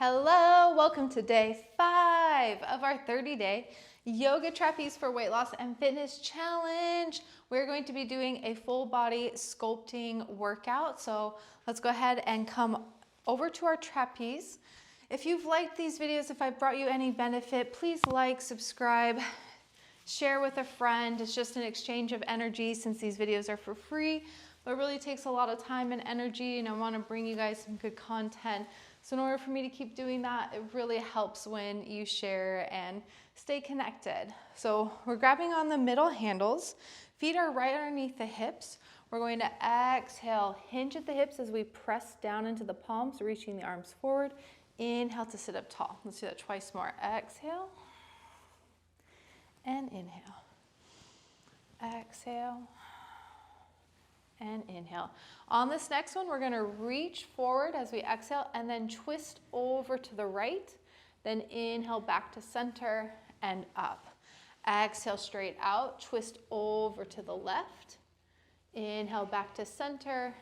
Hello, welcome to day 5 of our 30-day Yoga Trapeze for Weight Loss and Fitness Challenge. We're going to be doing a full body sculpting workout. So let's go ahead and come over to our trapeze. If you've liked these videos, if I've brought you any benefit, please like, subscribe, share with a friend. It's just an exchange of energy since these videos are for free, but it really takes a lot of time and energy, and I want to bring you guys some good content. So in order for me to keep doing that, it really helps when you share and stay connected. So we're grabbing on the middle handles. Feet are right underneath the hips. We're going to exhale, hinge at the hips as we press down into the palms, reaching the arms forward. Inhale to sit up tall. Let's do that twice more. Exhale and inhale. Exhale and inhale. On this next one, we're gonna reach forward as we exhale and then twist over to the right. Then inhale back to center and up. Exhale straight out, twist over to the left. Inhale back to center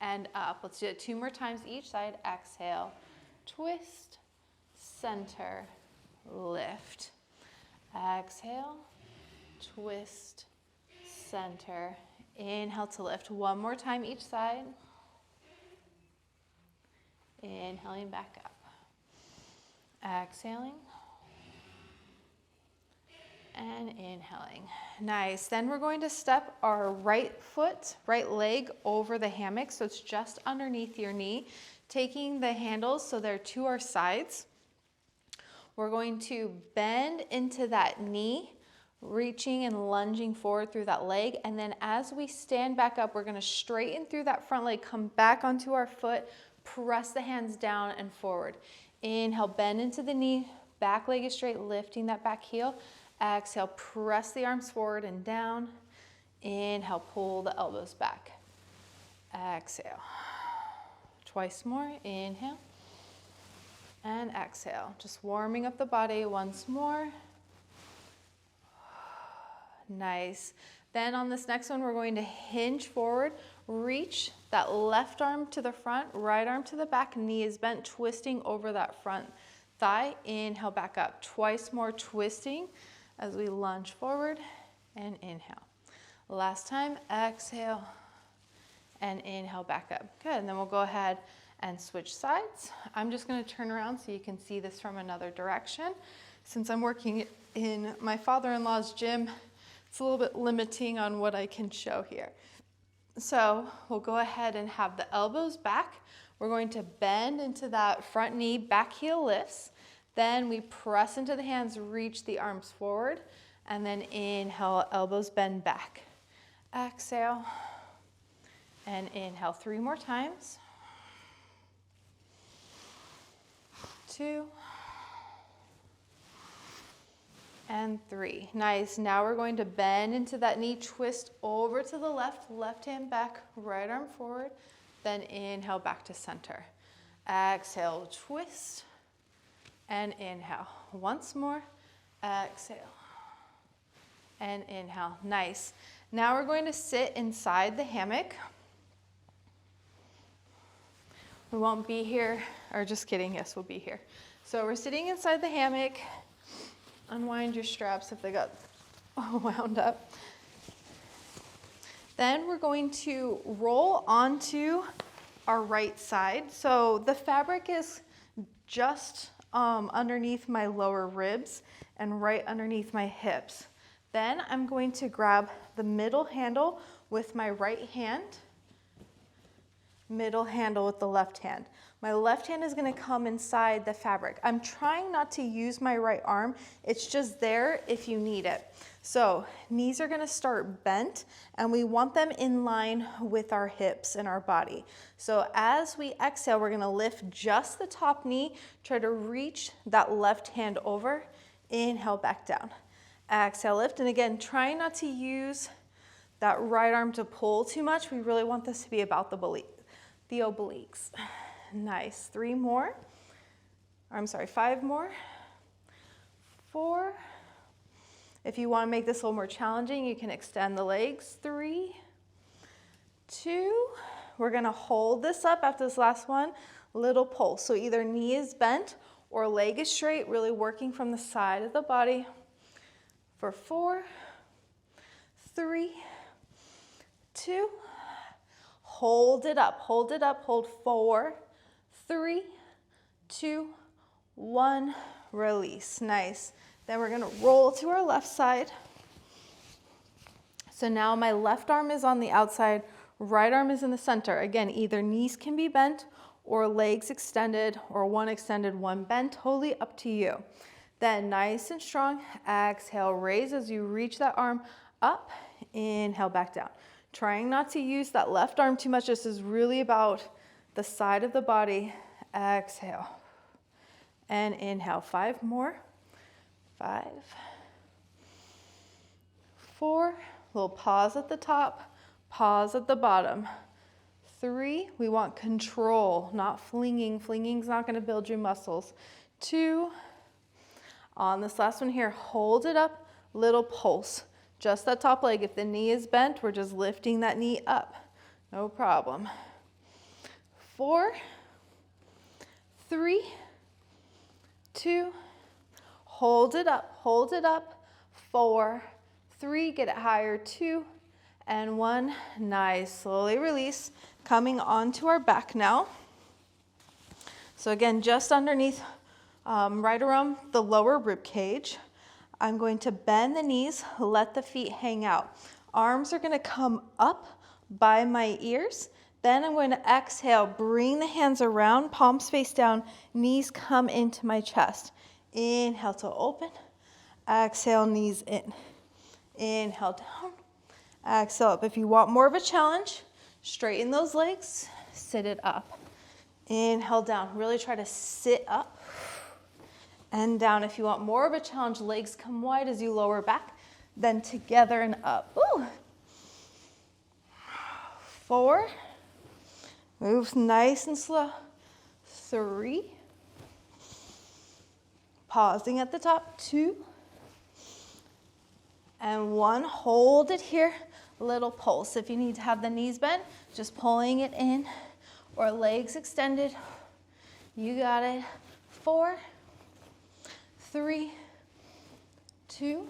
and up. Let's do it 2 more times each side. Exhale, twist, center, lift. Exhale, twist, center. Inhale to lift. 1 more time each side. Inhaling back up. Exhaling. And inhaling. Nice. Then we're going to step our right leg over the hammock, so it's just underneath your knee. Taking the handles so they're to our sides. We're going to bend into that knee, reaching and lunging forward through that leg. And then as we stand back up, we're going to straighten through that front leg, come back onto our foot, press the hands down and forward. Inhale, bend into the knee, back leg is straight, lifting that back heel. Exhale, press the arms forward and down. Inhale, pull the elbows back. Exhale. Twice more. Inhale and exhale. Just warming up the body once more. Nice. Then on this next one, we're going to hinge forward, reach that left arm to the front, right arm to the back, knee is bent, twisting over that front thigh. Inhale, back up. Twice more twisting as we lunge forward and inhale. Last time, exhale and inhale back up. Good, and then we'll go ahead and switch sides. I'm just gonna turn around so you can see this from another direction. Since I'm working in my father-in-law's gym, it's a little bit limiting on what I can show here. So we'll go ahead and have the elbows back. We're going to bend into that front knee, back heel lifts. Then we press into the hands, reach the arms forward, and then inhale, elbows bend back. Exhale, and inhale 3 more times. 2. And 3. Nice. Now we're going to bend into that knee, twist over to the left, left hand back, right arm forward, then inhale back to center. Exhale, twist, and inhale. Once more, exhale, and inhale. Nice. Now we're going to sit inside the hammock. We won't be here, or just kidding, yes, we'll be here. So we're sitting inside the hammock. Unwind your straps if they got wound up. Then we're going to roll onto our right side. So the fabric is just underneath my lower ribs and right underneath my hips. Then I'm going to grab the middle handle with my right hand, middle handle with the left hand. My left hand is going to come inside the fabric. I'm trying not to use my right arm. It's just there if you need it. So knees are going to start bent and we want them in line with our hips and our body. So as we exhale, we're going to lift just the top knee, try to reach that left hand over, inhale back down. Exhale, lift, and again, trying not to use that right arm to pull too much. We really want this to be about the obliques. Nice. 3 more. I'm sorry, 5 more. 4. If you want to make this a little more challenging, you can extend the legs. 3, 2. We're going to hold this up after this last one. little pulse. So either knee is bent or leg is straight, really working from the side of the body for 4, 3, 2, hold it up, hold it up, hold 4, 3, 2, 1, release. Nice. Then we're gonna roll to our left side. So now my left arm is on the outside, right arm is in the center. Again, either knees can be bent or legs extended, or one extended, one bent, totally up to you. Then nice and strong, exhale, raise as you reach that arm up, inhale, back down. Trying not to use that left arm too much. This is really about the side of the body. Exhale and inhale. 5 more. 5, 4, little pause at the top, pause at the bottom. 3, we want control, not flinging. Flinging's not gonna build your muscles. 2, on this last one here, hold it up, little pulse. Just that top leg. If the knee is bent, we're just lifting that knee up. No problem. 4, 3, 2, hold it up, hold it up. 4, 3, get it higher, 2, and 1. Nice, slowly release. Coming onto our back now. So again, just underneath, right around the lower rib cage. I'm going to bend the knees, let the feet hang out. Arms are gonna come up by my ears. Then I'm going to exhale, bring the hands around, palms face down, knees come into my chest. Inhale to open, exhale, knees in. Inhale down, exhale up. If you want more of a challenge, straighten those legs, sit it up. Inhale down, really try to sit up and down. If you want more of a challenge, legs come wide as you lower back, then together and up. Ooh. 4, moves nice and slow. 3, pausing at the top. 2, and 1, hold it here. Little pulse. If you need to have the knees bent, just pulling it in or legs extended. You got it. 4, 3, 2,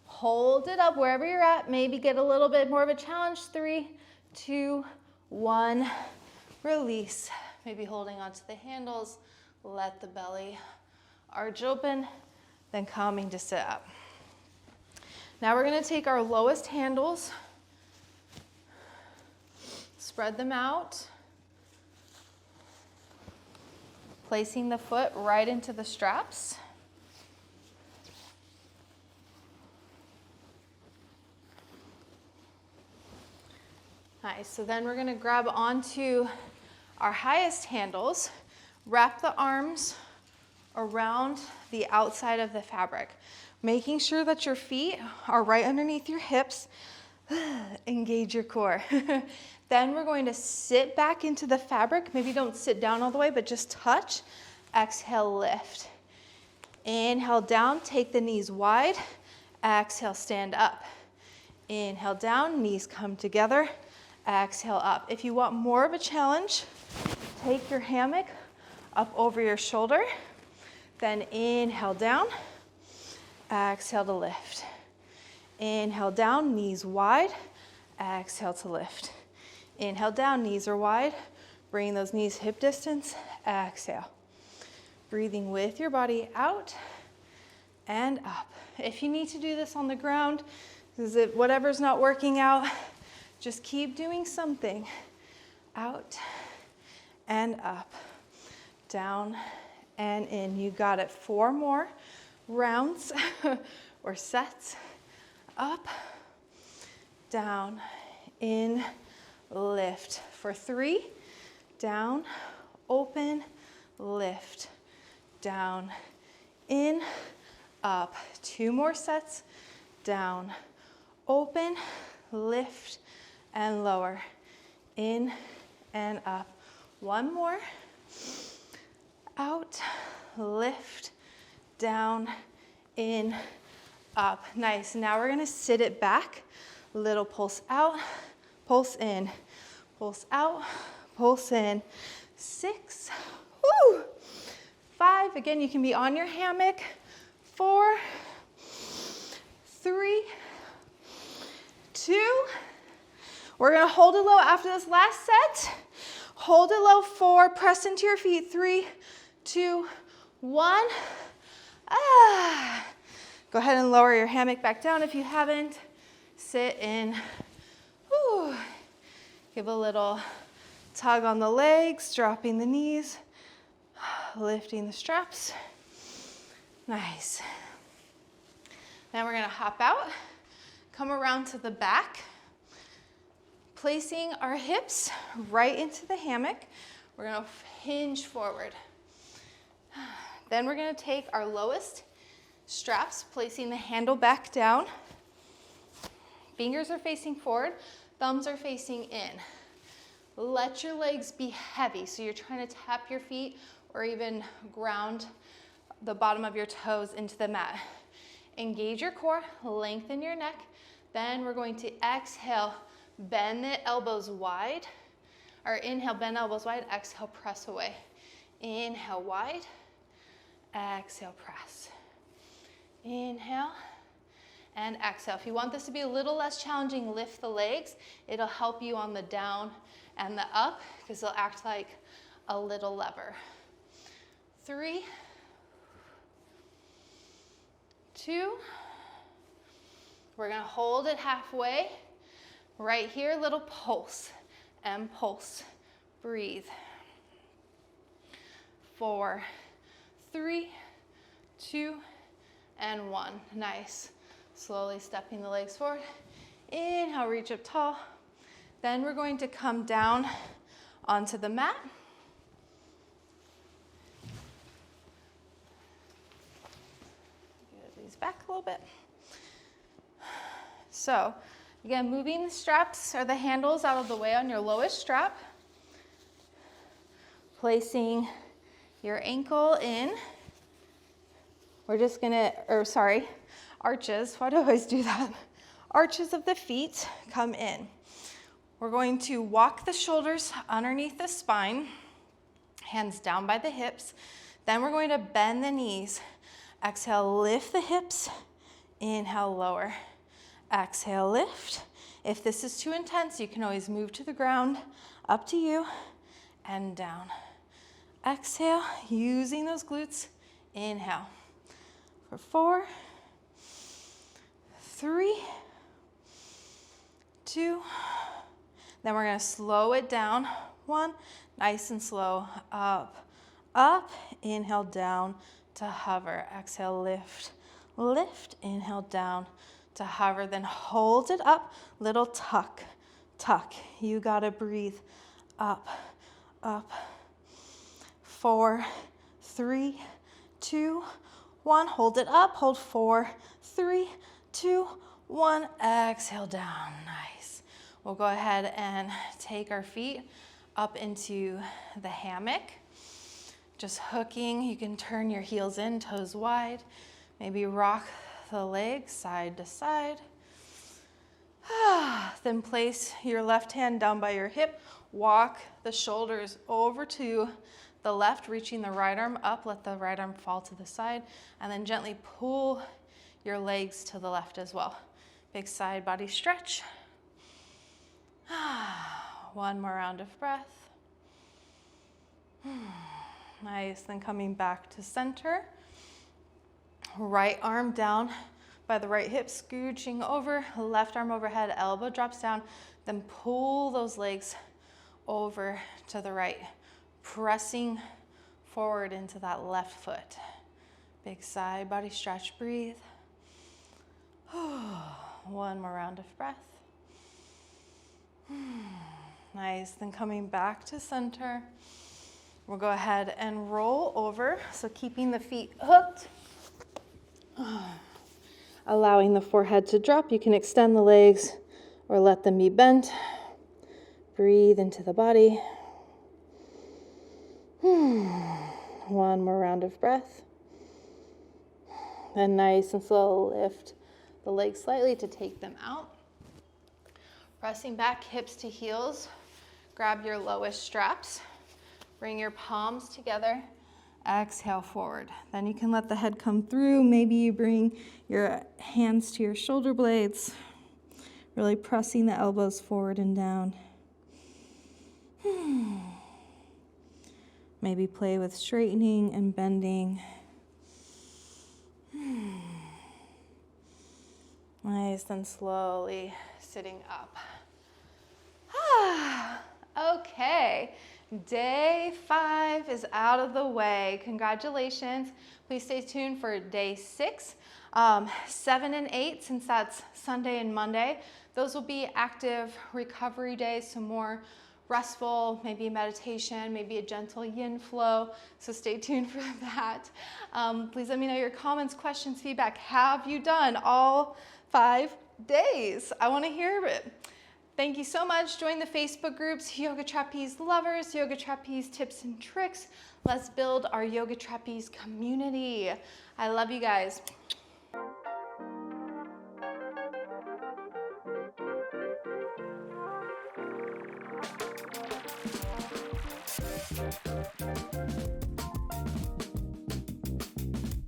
hold it up wherever you're at. Maybe get a little bit more of a challenge. 3, 2, 1, release. Maybe holding onto the handles. Let the belly arch open, then coming to sit up. Now we're going to take our lowest handles, spread them out, placing the foot right into the straps. Nice, so then we're gonna grab onto our highest handles, wrap the arms around the outside of the fabric, making sure that your feet are right underneath your hips. Engage your core. Then we're going to sit back into the fabric. Maybe don't sit down all the way, but just touch. Exhale, lift. Inhale down, take the knees wide. Exhale, stand up. Inhale down, knees come together. Exhale up. If you want more of a challenge, take your hammock up over your shoulder. Then inhale down. Exhale to lift. Inhale down, knees wide. Exhale to lift. Inhale down, knees are wide. Bring those knees hip distance. Exhale. Breathing with your body out and up. If you need to do this on the ground, whatever's not working out, just keep doing something. Out and up. Down and in. You got it. 4 more rounds or sets. Up, down, in, lift. For 3, down, open, lift. Down, in, up. 2 more sets. Down, open, lift, and lower. In and up. 1 more. Out, lift, down, in, up. Nice. Now we're gonna sit it back. Little pulse out, pulse in, pulse out, pulse in. 6, woo, 5. Again, you can be on your hammock. 4, 3, 2. We're gonna hold it low after this last set. Hold it low. 4, press into your feet. 3, 2, 1. Go ahead and lower your hammock back down if you haven't. Sit in. Whew. Give a little tug on the legs, dropping the knees, lifting the straps. Nice. Now we're gonna hop out, come around to the back, placing our hips right into the hammock. We're gonna hinge forward. Then we're gonna take our lowest straps, placing the handle back down. Fingers are facing forward, thumbs are facing in. Let your legs be heavy. So you're trying to tap your feet or even ground the bottom of your toes into the mat. Engage your core, lengthen your neck. Then we're going to exhale, bend the elbows wide. Or inhale, bend elbows wide, exhale, press away. Inhale, wide, exhale, press. Inhale and exhale. If you want this to be a little less challenging, lift the legs. It'll help you on the down and the up because they'll act like a little lever. 3, 2. We're gonna hold it halfway. Right here, little pulse and pulse. Breathe. 4, 3, 2, and 1. Nice. Slowly stepping the legs forward. Inhale, reach up tall. Then we're going to come down onto the mat. Get these back a little bit. So, again, moving the straps or the handles out of the way on your lowest strap. Placing your ankle in. We're just gonna, arches. Why do I always do that? Arches of the feet come in. We're going to walk the shoulders underneath the spine, hands down by the hips. Then we're going to bend the knees. Exhale, lift the hips. Inhale, lower. Exhale, lift. If this is too intense, you can always move to the ground, up to you, and down. Exhale, using those glutes. Inhale. For 4, 3, 2. Then we're going to slow it down. 1, nice and slow. Up, up. Inhale, down to hover. Exhale, lift, lift. Inhale, down to hover. Then hold it up. Little tuck, tuck. You got to breathe. Up, up. 4, 3, 2, 1. Hold it up. Hold 4, 3, 2, 1. Exhale down. Nice. We'll go ahead and take our feet up into the hammock. Just hooking. You can turn your heels in, toes wide. Maybe rock the legs side to side. Then place your left hand down by your hip. Walk the shoulders over to the left, reaching the right arm up. Let the right arm fall to the side. And then gently pull your legs to the left as well. Big side body stretch. One more round of breath. Nice. Then coming back to center. Right arm down by the right hip, scooching over. Left arm overhead, elbow drops down. Then pull those legs over to the right, pressing forward into that left foot. Big side body stretch. Breathe. One more round of breath. Nice. Then coming back to center. We'll go ahead and roll over. So keeping the feet hooked. Allowing the forehead to drop. You can extend the legs or let them be bent. Breathe into the body. One more round of breath. Then nice and slow, lift the legs slightly to take them out. Pressing back, hips to heels. Grab your lowest straps. Bring your palms together. Exhale forward. Then you can let the head come through. Maybe you bring your hands to your shoulder blades, really pressing the elbows forward and down. Maybe play with straightening and bending. Nice, then slowly sitting up. Okay, day 5 is out of the way. Congratulations. Please stay tuned for day 6, 7 and 8, since that's Sunday and Monday. Those will be active recovery days, so more restful, maybe meditation, maybe a gentle yin flow. So stay tuned for that. Please let me know your comments, questions, feedback. Have you done all 5 days? I want to hear it. Thank you so much. Join the Facebook groups, Yoga Trapeze Lovers, Yoga Trapeze Tips and Tricks. Let's build our Yoga Trapeze community. I love you guys.